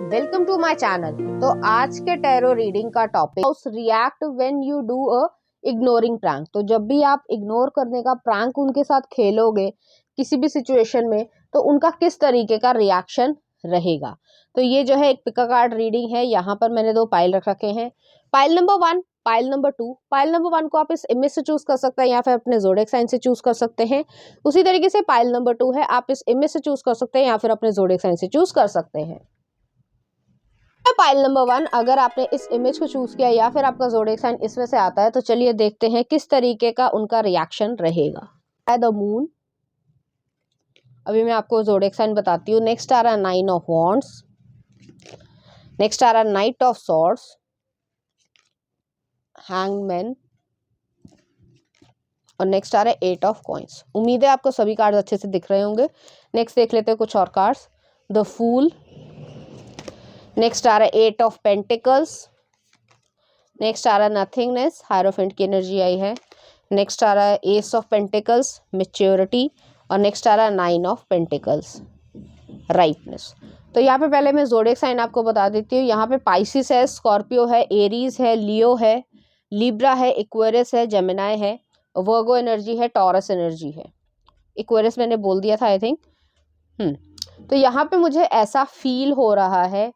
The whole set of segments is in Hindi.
Welcome to my channel. तो आज के टैरो रीडिंग का topic react when you do a ignoring prank. तो जब भी आप इग्नोर करने का प्रैंक उनके साथ खेलोगे किसी भी सिचुएशन में, तो उनका किस तरीके का रिएक्शन रहेगा। तो ये जो है एक पिका कार्ड रीडिंग है। यहाँ पर मैंने दो पाइल रख रखे हैं, pile number 1, pile number 2। Pile number 1 को आप इस इमेज से चूज कर सकते हैं या फिर अपने ज़ोडिएक साइन से चूज कर सकते हैं। उसी तरीके से पाइल नंबर 2 है, आप इस इमेज से चूज कर सकते हैं या फिर अपने ज़ोडिएक साइन से चूज कर सकते हैं। पाइल नंबर 1, अगर आपने इस इमेज को चूज किया या फिर आपका ज़ोडिएक साइन इसमें से आता है, तो चलिए देखते हैं किस तरीके का उनका रिएक्शन रहेगा। द मून, अभी मैं आपको ज़ोडिएक साइन बताती हूँ। नेक्स्ट आ रहा है 9 ऑफ वॉन्ड्स, नेक्स्ट आ रहा है नाइट ऑफ सॉर्ड्स, हैंगमैन, और नेक्स्ट आ रहा है 8 ऑफ कॉइंस। उम्मीद है आपको सभी कार्ड अच्छे से दिख रहे होंगे। नेक्स्ट देख लेते हैं कुछ और कार्ड्स। द फूल, नेक्स्ट आ रहा है 8 ऑफ पेंटिकल्स, नेक्स्ट आ रहा है नथिंगनेस, हायरोफेंट की एनर्जी आई है। नेक्स्ट आ रहा है एस ऑफ पेंटिकल्स, मैच्योरिटी, और नेक्स्ट आ रहा है 9 ऑफ पेंटिकल्स, राइटनेस। तो यहाँ पे पहले मैं ज़ोडिएक साइन आपको बता देती हूँ। यहाँ पे पाइसिस है, स्कॉर्पियो है, एरीज है, लियो है, लिब्रा है, इक्वेरियस है, जेमिनाई है, वर्गो एनर्जी है, टॉरस एनर्जी है। इक्वेरियस मैंने बोल दिया था आई थिंक। तो यहाँ पे मुझे ऐसा फील हो रहा है,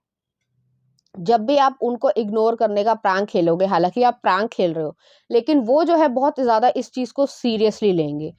जब भी आप उनको इग्नोर करने का प्रैंक खेलोगे, हालांकि आप प्रैंक खेल रहे हो, लेकिन वो जो है बहुत ज़्यादा इस चीज़ को सीरियसली लेंगे।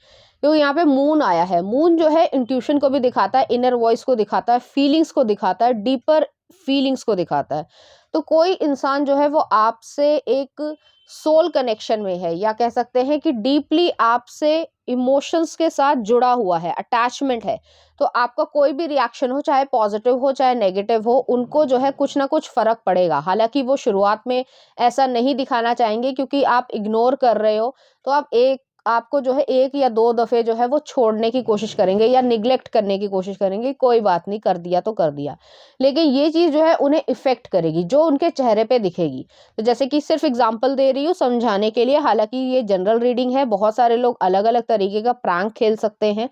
क्योंकि यहाँ पे मून आया है। मून जो है इंट्यूशन को भी दिखाता है, इनर वॉइस को दिखाता है, फीलिंग्स को दिखाता है, डीपर फीलिंग्स को दिखाता है। तो कोई इंसान जो है वो आपसे एक सोल कनेक्शन में है, या कह सकते हैं कि डीपली आपसे इमोशंस के साथ जुड़ा हुआ है, अटैचमेंट है। तो आपका कोई भी रिएक्शन हो, चाहे पॉजिटिव हो चाहे नेगेटिव हो, उनको जो है कुछ ना कुछ फर्क पड़ेगा। हालांकि वो शुरुआत में ऐसा नहीं दिखाना चाहेंगे, क्योंकि आप इग्नोर कर रहे हो, तो आपको जो है एक या दो दफे जो है वो छोड़ने की कोशिश करेंगे या निग्लेक्ट करने की कोशिश करेंगे। कोई बात नहीं, कर दिया तो कर दिया। लेकिन ये चीज़ जो है उन्हें इफेक्ट करेगी, जो उनके चेहरे पे दिखेगी। तो जैसे कि सिर्फ एग्जांपल दे रही हूँ समझाने के लिए, हालांकि ये जनरल रीडिंग है। बहुत सारे लोग अलग अलग तरीके का प्रैंक खेल सकते हैं,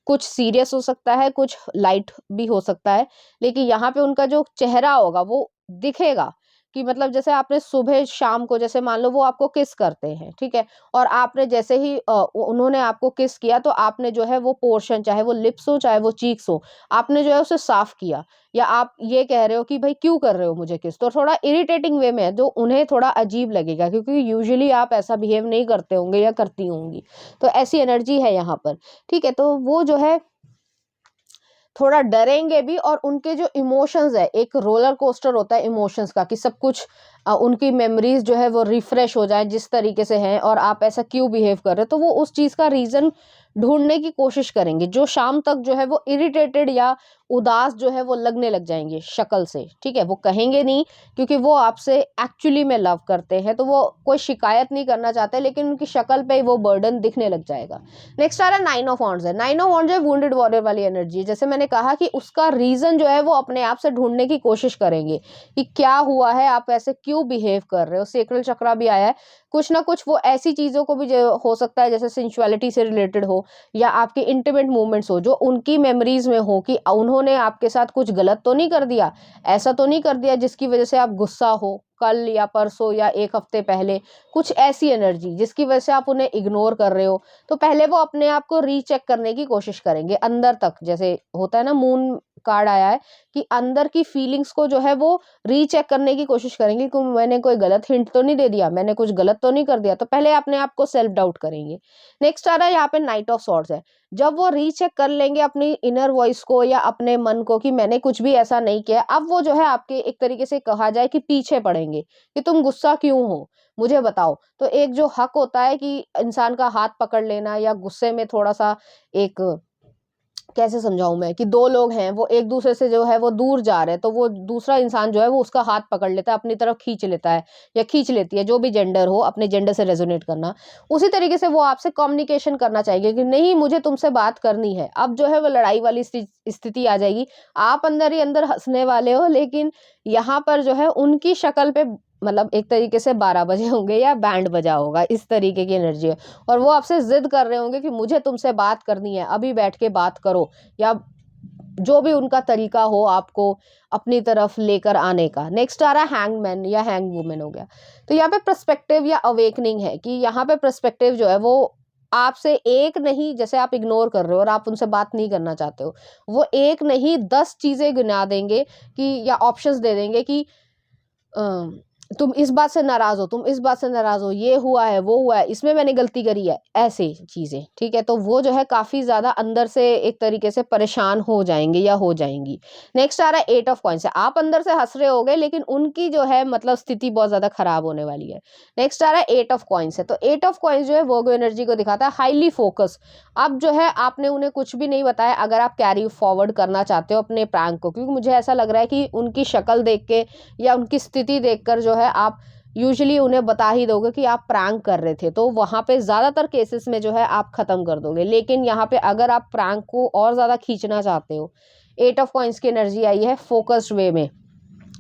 कुछ सीरियस हो सकता है, कुछ लाइट भी हो सकता है। लेकिन यहाँ पे उनका जो चेहरा होगा वो दिखेगा कि मतलब जैसे आपने सुबह शाम को, जैसे मान लो वो आपको किस करते हैं, ठीक है, और आपने जैसे ही उन्होंने आपको किस किया, तो आपने जो है वो पोर्शन, चाहे वो लिप्स हो चाहे वो चीक्स हो, आपने जो है उसे साफ किया। या आप ये कह रहे हो कि भाई क्यों कर रहे हो मुझे किस, तो थोड़ा इरिटेटिंग वे में है, जो उन्हें थोड़ा अजीब लगेगा, क्योंकि यूजुअली आप ऐसा बिहेव नहीं करते होंगे या करती होंगी। तो ऐसी एनर्जी है यहाँ पर, ठीक है। तो वो जो है थोड़ा डरेंगे भी, और उनके जो इमोशंस है, एक रोलर कोस्टर होता है इमोशंस का, कि सब कुछ उनकी मेमोरीज जो है वो रिफ्रेश हो जाए जिस तरीके से हैं, और आप ऐसा क्यों बिहेव कर रहे हो, तो वो उस चीज़ का रीज़न ढूंढने की कोशिश करेंगे। जो शाम तक जो है वो इरिटेटेड या उदास जो है वो लगने लग जाएंगे शक्ल से, ठीक है। वो कहेंगे नहीं, क्योंकि वो आपसे एक्चुअली में लव करते हैं, तो वो कोई शिकायत नहीं करना चाहते, लेकिन उनकी शक्ल पे वो बर्डन दिखने लग जाएगा। नेक्स्ट आ रहा है 9 ऑफ वॉन्ड्स है। 9 ऑफ वॉन्ड्स है वुंडेड वॉरियर वाली एनर्जी। जैसे मैंने कहा कि उसका रीजन जो है वो अपने आप से ढूंढने की कोशिश करेंगे कि क्या हुआ है, आप ऐसे क्यों बिहेव कर रहे हो। सेक्रल चक्रा भी आया है। कुछ ना कुछ वो ऐसी चीजों को भी जो हो सकता है, जैसे सेंसुअलिटी से रिलेटेड हो, या आपके इंटीमेट मूवमेंट्स हो, जो उनकी मेमोरीज में हो, कि उन्होंने आपके साथ कुछ गलत तो नहीं कर दिया, ऐसा तो नहीं कर दिया जिसकी वजह से आप गुस्सा हो, कल या परसों या एक हफ्ते पहले, कुछ ऐसी एनर्जी जिसकी वजह से आप उन्हें इग्नोर कर रहे हो। तो पहले वो अपने आप को रीचेक करने की कोशिश करेंगे अंदर तक। जैसे होता है ना, मून कार्ड आया है कि अंदर की फीलिंग्स को जो है वो रीचेक करने की कोशिश करेंगे कि मैंने कोई गलत हिंट तो नहीं दे दिया, मैंने कुछ गलत तो नहीं कर दिया। तो पहले अपने आप को सेल्फ डाउट करेंगे। नेक्स्ट आ रहा है यहाँ पे नाइट ऑफ सॉर्ड्स है। जब वो रीचेक कर लेंगे अपनी इनर वॉइस को या अपने मन को कि मैंने कुछ भी ऐसा नहीं किया, अब वो जो है आपके एक तरीके से कहा जाए कि पीछे पड़ेंगे कि तुम गुस्सा क्यों हो, मुझे बताओ। तो एक जो हक होता है कि इंसान का हाथ पकड़ लेना, या गुस्से में थोड़ा सा एक, कैसे समझाऊं मैं, कि दो लोग हैं, वो एक दूसरे से जो है वो दूर जा रहे हैं, तो वो दूसरा इंसान जो है वो उसका हाथ पकड़ लेता है, अपनी तरफ खींच लेता है या खींच लेती है, जो भी जेंडर हो, अपने जेंडर से रेजोनेट करना। उसी तरीके से वो आपसे कम्युनिकेशन करना चाहिए कि नहीं, मुझे तुमसे बात करनी है। अब जो है वो लड़ाई वाली स्थिति आ जाएगी। आप अंदर ही अंदर हंसने वाले हो, लेकिन यहाँ पर जो है उनकी शक्ल पे मतलब एक तरीके से 12 बजे होंगे या बैंड बजा होगा, इस तरीके की एनर्जी है। और वो आपसे जिद कर रहे होंगे कि मुझे तुमसे बात करनी है, अभी बैठ के बात करो, या जो भी उनका तरीका हो आपको अपनी तरफ लेकर आने का। नेक्स्ट आ रहा है हैंगमैन या हैंग वुमेन हो गया। तो यहाँ पे पर्सपेक्टिव या अवेकनिंग है कि यहाँ पे पर्सपेक्टिव जो है वो आपसे एक नहीं, जैसे आप इग्नोर कर रहे हो और आप उनसे बात नहीं करना चाहते हो, वो एक नहीं 10 चीजें गिना देंगे कि या ऑप्शंस दे देंगे कि तुम इस बात से नाराज हो, तुम इस बात से नाराज हो, ये हुआ है, वो हुआ है, इसमें मैंने गलती करी है, ऐसे चीजें, ठीक है। तो वो जो है काफी ज्यादा अंदर से एक तरीके से परेशान हो जाएंगे या हो जाएंगी। नेक्स्ट आ रहा है 8 ऑफ कॉइंस है। आप अंदर से हंस रहे होगे लेकिन उनकी जो है मतलब स्थिति बहुत ज्यादा खराब होने वाली है। नेक्स्ट आ रहा है 8 ऑफ कॉइंस है। तो 8 ऑफ कॉइंस जो है वर्गो एनर्जी को दिखाता है हाईली फोकस। अब जो है आपने उन्हें कुछ भी नहीं बताया, अगर आप कैरी फॉरवर्ड करना चाहते हो अपने प्रैंक को, क्योंकि मुझे ऐसा लग रहा है कि उनकी शक्ल देख के या उनकी स्थिति देखकर जो है आप यूजुअली उन्हें बता ही दोगे कि आप प्रैंक कर रहे थे, तो वहां पे ज्यादातर केसेस में जो है आप खत्म कर दोगे। लेकिन यहाँ पे अगर आप प्रैंक को और ज्यादा खींचना चाहते हो, 8 ऑफ कॉइंस की एनर्जी आई है फोकस्ड वे में,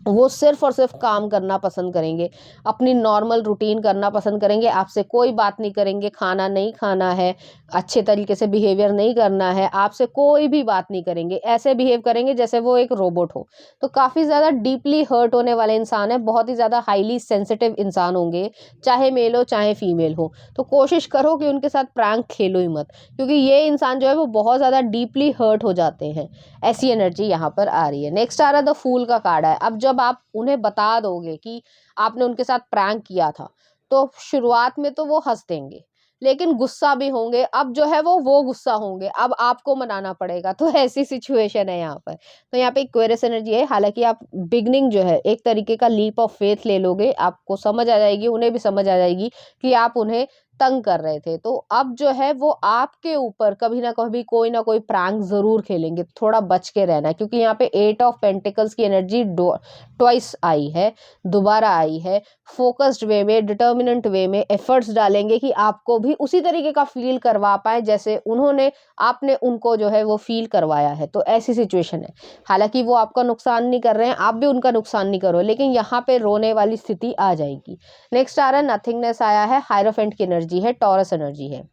वो सिर्फ और सिर्फ काम करना पसंद करेंगे, अपनी नॉर्मल रूटीन करना पसंद करेंगे, आपसे कोई बात नहीं करेंगे, खाना नहीं खाना है, अच्छे तरीके से बिहेवियर नहीं करना है, आपसे कोई भी बात नहीं करेंगे, ऐसे बिहेव करेंगे जैसे वो एक रोबोट हो। तो काफ़ी ज़्यादा डीपली हर्ट होने वाले इंसान है, बहुत ही ज़्यादा हाईली सेंसिटिव इंसान होंगे, चाहे मेल हो चाहे फीमेल हो। तो कोशिश करो कि उनके साथ प्रैंक खेलो ही मत, क्योंकि ये इंसान जो है वो बहुत ज़्यादा डीपली हर्ट हो जाते हैं। ऐसी एनर्जी यहाँ पर आ रही है। नेक्स्ट आ रहा है द फूल का कार्ड है। अब जब आप उन्हें बता दोगे कि आपने उनके साथ प्रैंक किया था, तो शुरुआत में तो वो हंस देंगे लेकिन गुस्सा भी होंगे। अब जो है वो गुस्सा होंगे, अब आपको मनाना पड़ेगा। तो ऐसी सिचुएशन है यहाँ पर। तो यहाँ पे एक्वेरियस एनर्जी है। हालांकि आप बिगनिंग जो है एक तरीके का लीप ऑफ फेथ ले लोगे, आपको समझ आ जाएगी, उन्हें भी समझ आ जाएगी कि आप उन्हें तंग कर रहे थे। तो अब जो है वो आपके ऊपर कभी ना कोई प्रैंक जरूर खेलेंगे। थोड़ा बच के रहना है, क्योंकि यहाँ पे 8 ऑफ पेंटिकल्स की एनर्जी ट्वाइस आई है, दोबारा आई है। फोकस्ड वे में, डिटर्मिनेंट वे में एफर्ट्स डालेंगे कि आपको भी उसी तरीके का फील करवा पाए जैसे उन्होंने आपने उनको जो है वो फील करवाया है। तो ऐसी सिचुएशन है। हालांकि वो आपका नुकसान नहीं कर रहे हैं, आप भी उनका नुकसान नहीं करो, लेकिन यहाँ पे रोने वाली स्थिति आ जाएगी। नेक्स्ट आ रहा है नथिंगनेस आया है, हायरोफेंट की एनर्जी है, टॉरस एनर्जी है।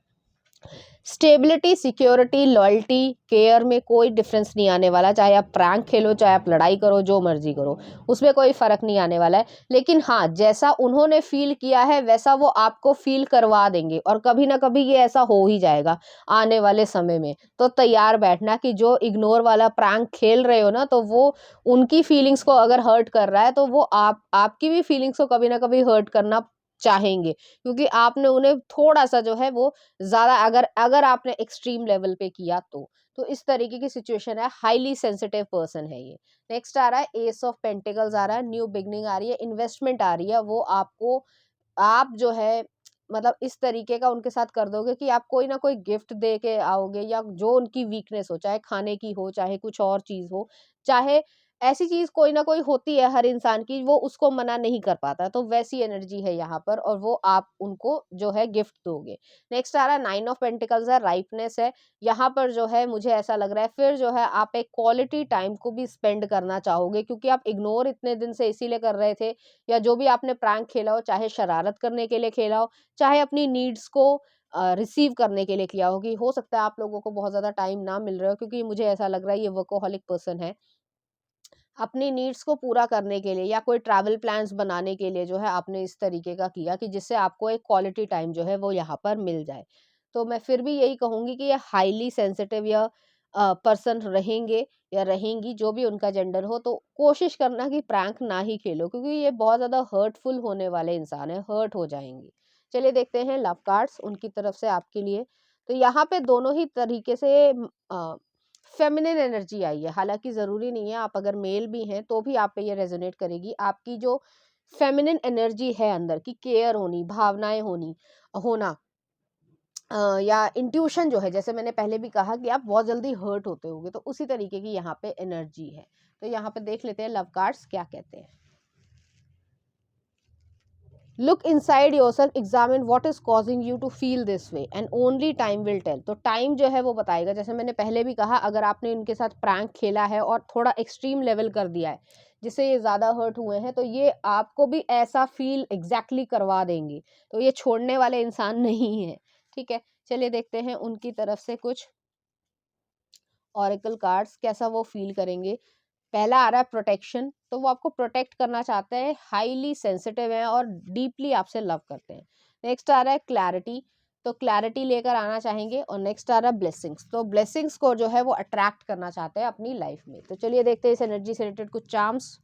स्टेबिलिटी, सिक्योरिटी, लॉयल्टी, केयर में कोई डिफरेंस नहीं आने वाला। चाहे आप प्रैंक खेलो, चाहे आप लड़ाई करो, जो मर्जी करो, उसमें कोई फर्क नहीं आने वाला है। लेकिन हाँ, जैसा उन्होंने फील किया है वैसा वो आपको फील करवा देंगे, और कभी ना कभी ये ऐसा हो ही जाएगा आने वाले समय में। तो तैयार बैठना कि जो इग्नोर वाला प्रैंक खेल रहे हो ना, तो वो उनकी फीलिंग्स को अगर हर्ट कर रहा है, तो वो आपकी भी फीलिंग्स को कभी ना कभी हर्ट करना चाहेंगे, क्योंकि आपने उन्हें थोड़ा सा जो है वो ज्यादा, अगर अगर आपने एक्सट्रीम लेवल पे किया तो इस तरीके की सिचुएशन है। हाईली सेंसिटिव पर्सन है ये। नेक्स्ट आ रहा है एस ऑफ पेंटिकल्स आ रहा है, न्यू बिगनिंग आ रही है, इन्वेस्टमेंट आ रही है। वो आपको, आप जो है मतलब इस तरीके का उनके साथ कर दोगे कि आप कोई ना कोई गिफ्ट दे के आओगे, या जो उनकी वीकनेस हो, चाहे खाने की हो, चाहे कुछ और चीज हो, चाहे ऐसी चीज कोई ना कोई होती है हर इंसान की, वो उसको मना नहीं कर पाता, तो वैसी एनर्जी है यहाँ पर, और वो आप उनको जो है गिफ्ट दोगे। नेक्स्ट आ रहा है 9 ऑफ पेंटिकल्स है, राइपनेस है। यहाँ पर जो है मुझे ऐसा लग रहा है फिर जो है आप एक क्वालिटी टाइम को भी स्पेंड करना चाहोगे, क्योंकि आप इग्नोर इतने दिन से इसीलिए कर रहे थे, या जो भी आपने प्रैंक खेला हो, चाहे शरारत करने के लिए खेला हो, चाहे अपनी नीड्स को रिसीव करने के लिए किया हो। कि हो सकता है आप लोगों को बहुत ज्यादा टाइम ना मिल रहा हो, क्योंकि मुझे ऐसा लग रहा है ये वर्कोहॉलिक पर्सन है। अपनी नीड्स को पूरा करने के लिए या कोई ट्रैवल प्लान्स बनाने के लिए जो है आपने इस तरीके का किया कि जिससे आपको एक क्वालिटी टाइम जो है वो यहाँ पर मिल जाए। तो मैं फिर भी यही कहूँगी कि ये हाईली सेंसिटिव या पर्सन रहेंगे या रहेंगी, जो भी उनका जेंडर हो, तो कोशिश करना कि प्रैंक ना ही खेलो, क्योंकि ये बहुत ज़्यादा हर्टफुल होने वाले इंसान है, हर्ट हो जाएंगे। चलिए देखते हैं लव कार्ड्स उनकी तरफ से आपके लिए। तो यहाँ पे दोनों ही तरीके से फेमिनिन एनर्जी आई है। हालांकि ज़रूरी नहीं है, आप अगर मेल भी हैं तो भी आप पे ये रेजोनेट करेगी। आपकी जो फेमिनिन एनर्जी है अंदर की, केयर होनी, भावनाएं होनी, होना, या इंट्यूशन जो है, जैसे मैंने पहले भी कहा कि आप बहुत जल्दी हर्ट होते होगे, तो उसी तरीके की यहाँ पे एनर्जी है। तो यहाँ पे देख लेते हैं लव कार्ड्स क्या कहते हैं। Look inside yourself, examine what is causing you to feel this way and only time will tell. तो टाइम जो है वो बताएगा। जैसे मैंने पहले भी कहा, अगर आपने इनके साथ प्रैंक खेला है और थोड़ा एक्सट्रीम लेवल कर दिया है जिससे ये ज़्यादा हर्ट हुए हैं, तो ये आपको भी ऐसा फील एग्जैक्टली करवा देंगे। तो ये छोड़ने वाले इंसान नहीं है, ठीक है। चलिए देखते हैं उनकी तरफ से कुछ ऑरेकल कार्ड्स कैसा वो फील करेंगे। पहला आ रहा है प्रोटेक्शन, तो वो आपको प्रोटेक्ट करना चाहते हैं, हाईली सेंसिटिव हैं और डीपली आपसे लव करते हैं। नेक्स्ट आ रहा है क्लैरिटी, तो क्लैरिटी लेकर आना चाहेंगे। और नेक्स्ट आ रहा है ब्लेसिंग्स, तो ब्लेसिंग्स को जो है वो अट्रैक्ट करना चाहते हैं अपनी लाइफ में। तो चलिए देखते हैं इस एनर्जी से रिलेटेड कुछ चार्म्स।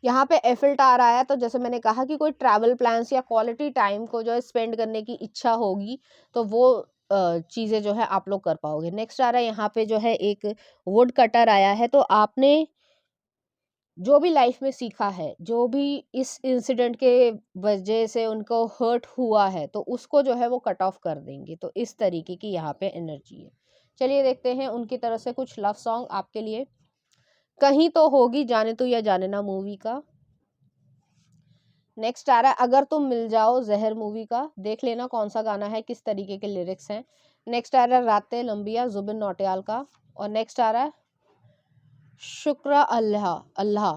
यहाँ पे एफिल टावर आया, तो जैसे मैंने कहा कि कोई ट्रैवल प्लान्स या क्वालिटी टाइम को जो है स्पेंड करने की इच्छा होगी, तो वो चीज़ें जो है आप लोग कर पाओगे। नेक्स्ट आ रहा है यहाँ पे जो है एक वुड कटर आया है, तो आपने जो भी लाइफ में सीखा है, जो भी इस इंसिडेंट के वजह से उनको हर्ट हुआ है, तो उसको जो है वो कट ऑफ कर देंगे। तो इस तरीके की यहाँ पे एनर्जी है। चलिए देखते हैं उनकी तरफ से कुछ लव सॉन्ग आपके लिए। कहीं तो होगी जाने तू या जाने ना मूवी का। नेक्स्ट आ रहा है अगर तुम मिल जाओ, जहर मूवी का। देख लेना कौन सा गाना है, किस तरीके के लिरिक्स हैं। नेक्स्ट आ रहा है रातें लंबिया, जुबिन नौटियाल का। और नेक्स्ट आ रहा है शुक्र अल्लाह अल्लाह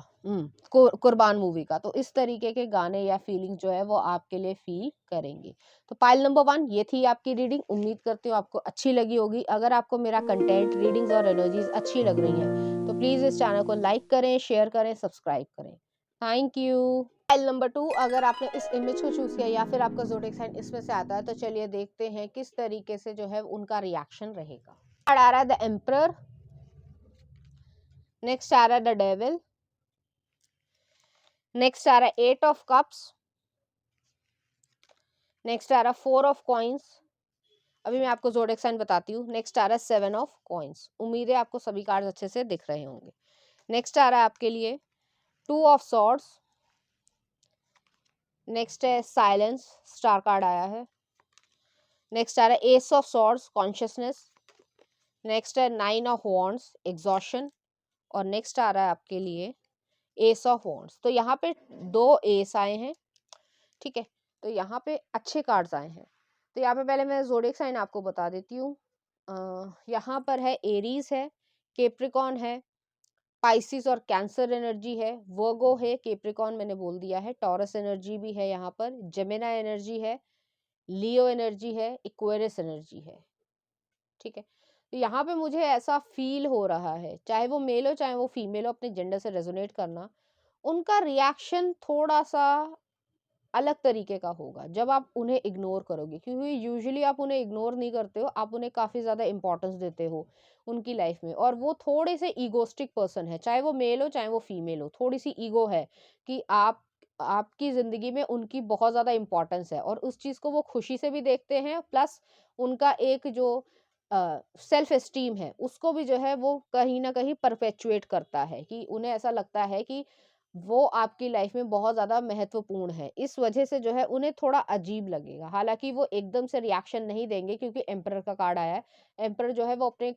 कुर्बान मूवी का। तो इस तरीके के गाने या फीलिंग जो है वो आपके लिए फील करेंगे। तो पाइल नंबर 1 ये थी आपकी रीडिंग। उम्मीद करती हूँ आपको अच्छी लगी होगी। अगर आपको मेरा कंटेंट, रीडिंग्स और एनर्जीज अच्छी लग रही हैं तो प्लीज़ इस चैनल को लाइक करें, शेयर करें, सब्सक्राइब करें। Thank you. पाइल नंबर 2, अगर आपने इस इमेज को चूज किया या फिर आपका ज़ोडिएक साइन इसमें से आता है, तो चलिए देखते हैं किस तरीके से जो है उनका रिएक्शन रहेगा। कार्ड आ रहा है द एम्परर। नेक्स्ट आ रहा है द डेविल। नेक्स्ट आ रहा है 8 ऑफ कप्स। नेक्स्ट आ रहा है 4 ऑफ कॉइंस। अभी मैं आपको ज़ोडिएक साइन बताती हूँ। नेक्स्ट आ रहा है 7 ऑफ कॉइंस। उम्मीद है आपको सभी कार्ड अच्छे से दिख रहे होंगे। नेक्स्ट आ रहा है आपके लिए 2 ऑफ सॉर्ड्स। नेक्स्ट है साइलेंस, स्टार कार्ड आया है। नेक्स्ट आ रहा है S of swords, consciousness. Next है 9 ऑफ वॉन्ड्स, एग्जॉशन। और नेक्स्ट आ रहा है आपके लिए एस ऑफ वॉन्ड्स। तो यहाँ पे 2 एस आए हैं, ठीक है। तो यहाँ पे अच्छे कार्ड्स आए हैं। तो यहाँ पे पहले मैं ज़ोडिएक साइन आपको बता देती हूँ। यहाँ पर है एरीज है, केप्रिकॉन है, पाइसिस और कैंसर एनर्जी है, वर्गो है, केप्रिकॉन मैंने बोल दिया है, टॉरस एनर्जी भी है, यहाँ पर जेमिना एनर्जी है, लियो एनर्जी है, इक्वेरियस एनर्जी है, ठीक है। तो यहाँ पे मुझे ऐसा फील हो रहा है, चाहे वो मेल हो चाहे वो फीमेल हो, अपने जेंडर से रेजोनेट करना, उनका रिएक्शन थोड़ा सा अलग तरीके का होगा जब आप उन्हें इग्नोर करोगे। क्योंकि यूजुअली आप उन्हें इग्नोर नहीं करते हो, आप उन्हें काफ़ी ज़्यादा इंपॉर्टेंस देते हो उनकी लाइफ में। और वो थोड़े से ईगोस्टिक पर्सन है, चाहे वो मेल हो चाहे वो फीमेल हो, थोड़ी सी ईगो है कि आपकी ज़िंदगी में उनकी बहुत ज़्यादा इंपॉर्टेंस है और उस चीज़ को वो खुशी से भी देखते हैं। प्लस उनका एक जो सेल्फ एस्टीम है उसको भी जो है वो कहीं ना कहीं परपेचुएट करता है, कि उन्हें ऐसा लगता है कि वो आपकी लाइफ में बहुत ज़्यादा महत्वपूर्ण है। इस वजह से जो है उन्हें थोड़ा अजीब लगेगा। हालाँकि वो एकदम से रिएक्शन नहीं देंगे क्योंकि एम्परर का कार्ड आया है। एम्परर जो है वो अपने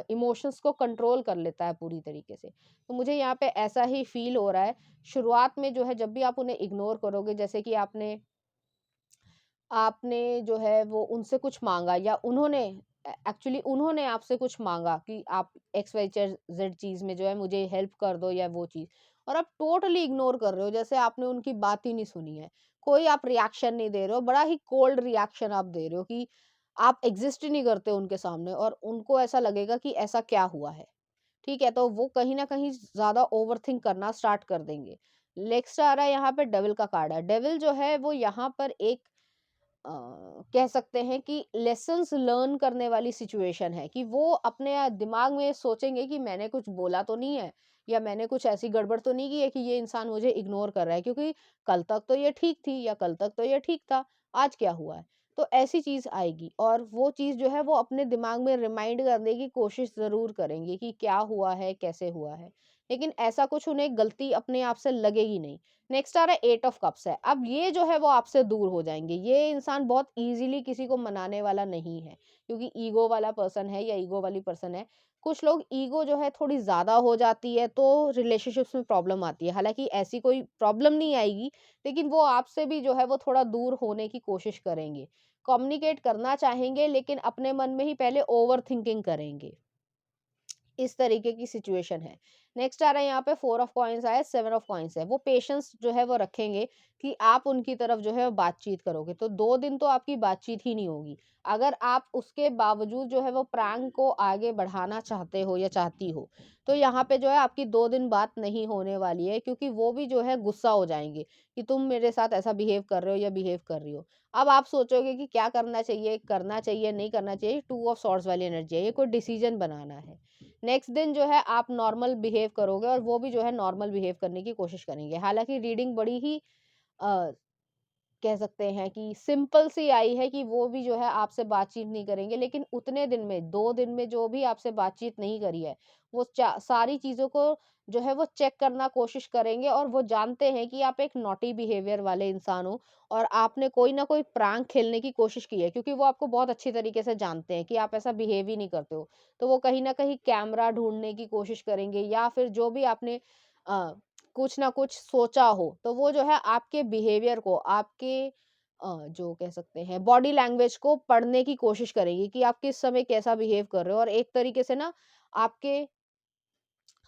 इमोशंस को कंट्रोल कर लेता है पूरी तरीके से। तो मुझे यहाँ पे ऐसा ही फ़ील हो रहा है। शुरुआत में जो है जब भी आप उन्हें इग्नोर करोगे, जैसे कि आपने आपने जो है वो उनसे कुछ माँगा या उन्होंने एक्चुअली उन्होंने आपसे कुछ माँगा कि आप एक्स वाई ज़ेड चीज़ में जो है मुझे हेल्प कर दो या वो चीज़, और आप टोटली इग्नोर कर रहे हो, जैसे आपने उनकी बात ही नहीं सुनी है। कोई आप रिएक्शन नहीं दे रहे हो, बड़ा ही कोल्ड रिएक्शन आप दे रहे हो कि आप एग्ज़िस्ट ही नहीं करते उनके सामने और उनको ऐसा लगेगा कि ऐसा क्या हुआ है, ठीक है? तो वो कहीं न कहीं ज़्यादा ओवरथिंक करना स्टार्ट कर देंगे। नेक्स्ट आ रहा है यहाँ पे डेविल का कार्ड है। डेविल जो है वो यहाँ पर एक कह सकते हैं कि लेसन्स लर्न करने वाली सिचुएशन है, कि वो अपने दिमाग में सोचेंगे कि मैंने कुछ बोला तो नहीं है या मैंने कुछ ऐसी गड़बड़ तो नहीं की है कि ये इंसान मुझे इग्नोर कर रहा है, क्योंकि कल तक तो ये ठीक थी या कल तक तो ये ठीक था, आज क्या हुआ है। तो ऐसी चीज आएगी और वो चीज जो है वो अपने दिमाग में रिमाइंड करने की कोशिश जरूर करेंगे कि क्या हुआ है, कैसे हुआ है, लेकिन ऐसा कुछ उन्हें गलती अपने आप से लगेगी नहीं। नेक्स्ट आ रहा है 8 ऑफ कप्स है। अब ये जो है वो आपसे दूर हो जाएँगे। ये इंसान बहुत ईज़िली किसी को मनाने वाला नहीं है, क्योंकि ईगो वाला पर्सन है या ईगो वाली पर्सन है। कुछ लोग ईगो जो है थोड़ी ज़्यादा हो जाती है तो रिलेशनशिप्स में प्रॉब्लम आती है। हालाँकि ऐसी कोई प्रॉब्लम नहीं आएगी, लेकिन वो आपसे भी जो है वो थोड़ा दूर होने की कोशिश करेंगे। कम्युनिकेट करना चाहेंगे लेकिन अपने मन में ही पहले ओवरथिंकिंग करेंगे। इस तरीके की सिचुएशन है। नेक्स्ट आ रहा है यहाँ पे 4 ऑफ कॉइन्स आया, 7 ऑफ कॉइन्स है। वो पेशेंस जो है वो रखेंगे कि आप उनकी तरफ जो है वो बातचीत करोगे। तो 2 दिन तो आपकी बातचीत ही नहीं होगी। अगर आप उसके बावजूद जो है वो प्रैंक को आगे बढ़ाना चाहते हो या चाहती हो, तो यहाँ पे जो है आपकी 2 दिन बात नहीं होने वाली है, क्योंकि वो भी जो है गुस्सा हो जाएँगे कि तुम मेरे साथ ऐसा बिहेव कर रहे हो या बिहेव कर रही हो। अब आप सोचोगे कि क्या करना चाहिए, नहीं करना चाहिए। 2 ऑफ सॉर्ड्स वाली एनर्जी है, ये कोई डिसीजन बनाना है। नेक्स्ट दिन जो है आप नॉर्मल बिहेव करोगे और वो भी जो है नॉर्मल बिहेव करने की कोशिश करेंगे। हालाँकि रीडिंग बड़ी ही अ, कह सकते हैं कि सिंपल सी आई है कि वो भी जो है आपसे बातचीत नहीं करेंगे, लेकिन उतने दिन में 2 दिन में जो भी आपसे बातचीत नहीं करी है, वो चा सारी चीज़ों को जो है वो चेक करना कोशिश करेंगे, और वो जानते हैं कि आप एक नॉटी बिहेवियर वाले इंसान हो और आपने कोई ना कोई प्रैंक खेलने की कोशिश की है, क्योंकि वो आपको बहुत अच्छी तरीके से जानते हैं कि आप ऐसा बिहेव ही नहीं करते हो। तो वो कहीं न कहीं कैमरा ढूँढने की कोशिश करेंगे, या फिर जो भी आपने अ, कुछ ना कुछ सोचा हो, तो वो जो है आपके बिहेवियर को, आपके जो कह सकते हैं बॉडी लैंग्वेज को पढ़ने की कोशिश करेंगी कि आप किस समय कैसा बिहेव कर रहे हो, और एक तरीके से ना आपके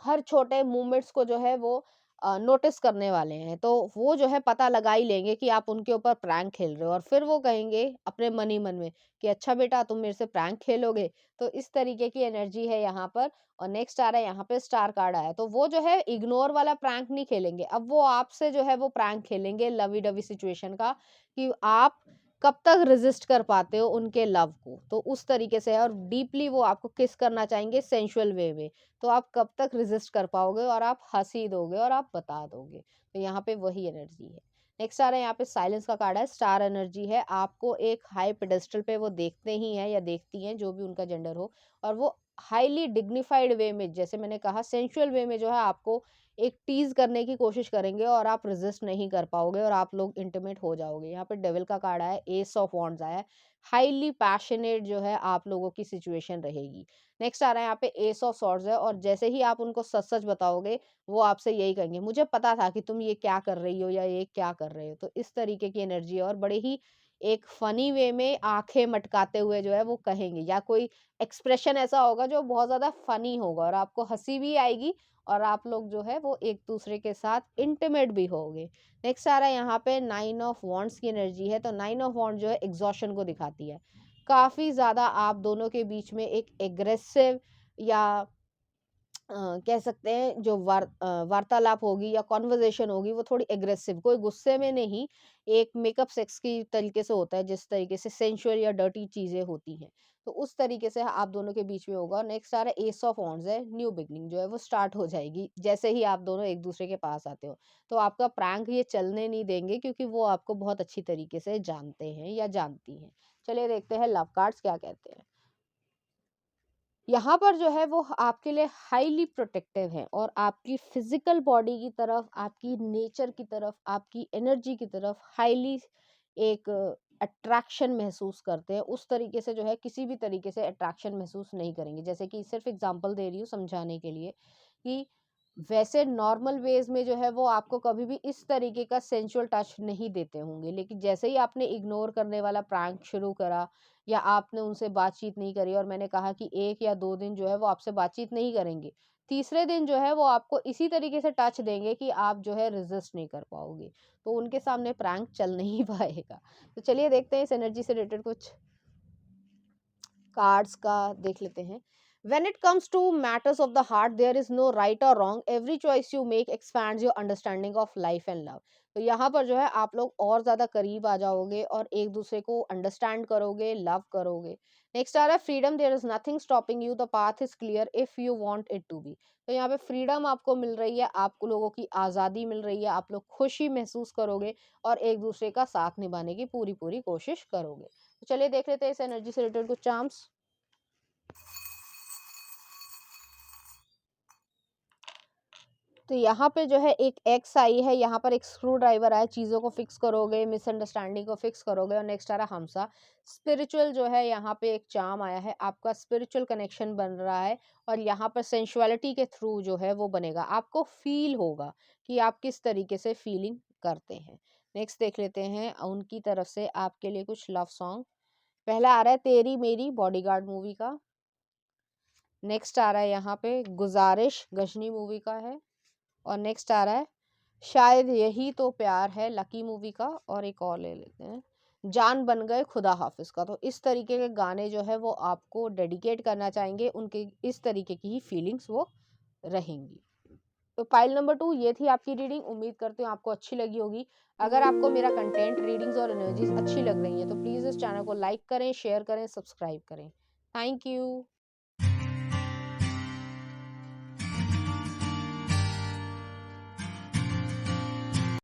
हर छोटे मूवमेंट्स को जो है वो नोटिस करने वाले हैं। तो वो जो है पता लगा ही लेंगे कि आप उनके ऊपर प्रैंक खेल रहे हो, और फिर वो कहेंगे अपने मन ही मन में कि अच्छा बेटा तुम मेरे से प्रैंक खेलोगे। तो इस तरीके की एनर्जी है यहाँ पर। और नेक्स्ट आ रहा है यहाँ पे स्टार कार्ड आया, तो वो जो है इग्नोर वाला प्रैंक नहीं खेलेंगे। अब वो आपसे जो है वो प्रैंक खेलेंगे लवी डवी सिचुएशन का, कि आप कब तक रेज़िस्ट कर पाते हो उनके लव को। तो उस तरीके से है, और डीपली वो आपको किस करना चाहेंगे सेंसुअल वे में। तो आप कब तक रेज़िस्ट कर पाओगे, और आप हँस ही दोगे और आप बता दोगे। तो यहाँ पे वही एनर्जी है। नेक्स्ट आ रहा है यहाँ पे साइलेंस का कार्ड है, स्टार एनर्जी है। आपको एक हाई पेडेस्टल पे वो देखते ही हैं या देखती हैं, जो भी उनका जेंडर हो, और वो हाईली डिग्निफाइड वे में, जैसे मैंने कहा सेंसुअल वे में जो है आपको एक टीज़ करने की कोशिश करेंगे, और आप रेज़िस्ट नहीं कर पाओगे और आप लोग इंटीमेट हो जाओगे। यहाँ पे डेविल का कार्ड आया है, एस ऑफ वांड्स आया है। हाईली पैशनेट जो है आप लोगों की सिचुएशन रहेगी। नेक्स्ट आ रहा है यहाँ पे एस ऑफ सॉर्ड्स है, और जैसे ही आप उनको सच-सच बताओगे, वो आपसे यही कहेंगे, मुझे पता था कि तुम ये क्या कर रही हो या ये क्या कर रहे हो। तो इस तरीके की एनर्जी है, और बड़े ही एक फ़नी वे में आँखें मटकाते हुए जो है वो कहेंगे, या कोई एक्सप्रेशन ऐसा होगा जो बहुत ज़्यादा फ़नी होगा, और आपको हँसी भी आएगी, और आप लोग जो है वो एक-दूसरे के साथ इंटिमेट भी होगे। नेक्स्ट आ रहा है यहाँ पे 9 ऑफ वांड्स की एनर्जी है, तो 9 ऑफ वांड जो है एग्ज़ॉशन को दिखाती है। काफ़ी ज़्यादा आप दोनों के बीच में एक एग्रेसिव या कह सकते हैं जो वार्तालाप होगी या कन्वर्सेशन होगी, वो थोड़ी एग्रेसिव, कोई गुस्से में नहीं, एक मेकअप सेक्स की तरीके से होता है, जिस तरीके से सेंसुअल या डर्टी चीज़ें होती हैं। तो उस तरीके से आप दोनों के बीच में होगा। नेक्स्ट आ रहा है एस ऑफ वांड्स है, न्यू बिगिनिंग जो है वो स्टार्ट हो जाएगी, जैसे ही आप दोनों एक-दूसरे के पास आते हो। तो आपका प्रैंक ये चलने नहीं देंगे, क्योंकि वो आपको बहुत अच्छी तरीके से जानते हैं या जानती हैं। चलिए देखते हैं लव कार्ड्स क्या कहते हैं। यहाँ पर जो है वो आपके लिए हाईली प्रोटेक्टिव है, और आपकी फिजिकल बॉडी की तरफ, आपकी नेचर की तरफ, आपकी एनर्जी की तरफ हाईली एक अट्रैक्शन महसूस करते हैं। उस तरीके से जो है किसी भी तरीके से अट्रैक्शन महसूस नहीं करेंगे। जैसे कि सिर्फ एग्जांपल दे रही हूँ समझाने के लिए, कि वैसे नॉर्मल वेज में जो है वो आपको कभी भी इस तरीके का सेंसुअल टच नहीं देते होंगे, लेकिन जैसे ही आपने इग्नोर करने वाला प्रैंक शुरू करा, या आपने उनसे बातचीत नहीं करी, और मैंने कहा कि 1 या 2 दिन जो है वो आपसे बातचीत नहीं करेंगे। तीसरे दिन जो है वो आपको इसी तरीके से टच देंगे कि आप जो है रेज़िस्ट नहीं कर पाओगे। तो उनके सामने प्रैंक चल नहीं पाएगा। तो चलिए देखते हैं इस एनर्जी से रिलेटेड कुछ कार्ड्स का देख लेते हैं। When it comes to matters of the heart, there is no right or wrong. Every choice you make expands your understanding of life and love. तो यहाँ पर जो है आप लोग और ज़्यादा करीब आ जाओगे, और एक दूसरे को अंडरस्टैंड करोगे, लव करोगे। नेक्स्ट आ रहा है freedom, there is nothing stopping you, the path is clear if you want it to be. तो यहाँ पे फ्रीडम आपको मिल रही है, आपको लोगों की आज़ादी मिल रही है, आप लोग खुशी महसूस करोगे, और एक दूसरे का साथ निभाने की पूरी पूरी कोशिश करोगे। तो चलिए देख लेते हैं इस एनर्जी से रिलेटेड कुछ चार्म्स। तो यहाँ पे जो है एक एक्स आई है, यहाँ पर एक स्क्रू ड्राइवर आया, चीज़ों को फिक्स करोगे, मिसअंडरस्टैंडिंग को फिक्स करोगे। और नेक्स्ट आ रहा हमसा, स्पिरिचुअल जो है यहाँ पे एक चार्म आया है, आपका स्पिरिचुअल कनेक्शन बन रहा है, और यहाँ पर सेंशुअलिटी के थ्रू जो है वो बनेगा, आपको फील होगा कि आप किस तरीके से फीलिंग करते हैं। नेक्स्ट देख लेते हैं उनकी तरफ से आपके लिए कुछ लव सॉन्ग। पहला आ रहा है तेरी मेरी, बॉडीगार्ड मूवी का। नेक्स्ट आ रहा है यहाँ पे गुजारिश, गजनी मूवी का है। और नेक्स्ट आ रहा है शायद यही तो प्यार है, लकी मूवी का। और एक और ले लेते हैं, जान बन गए खुदा हाफिज का। तो इस तरीके के गाने जो है वो आपको डेडिकेट करना चाहेंगे, उनके इस तरीके की ही फीलिंग्स वो रहेंगी। तो पाइल नंबर 2 ये थी आपकी रीडिंग। उम्मीद करती हूँ आपको अच्छी लगी होगी। अगर आपको मेरा कंटेंट, रीडिंग्स और एनर्जीज अच्छी लग रही हैं तो प्लीज़ इस चैनल को लाइक करें, शेयर करें, सब्सक्राइब करें। Thank you.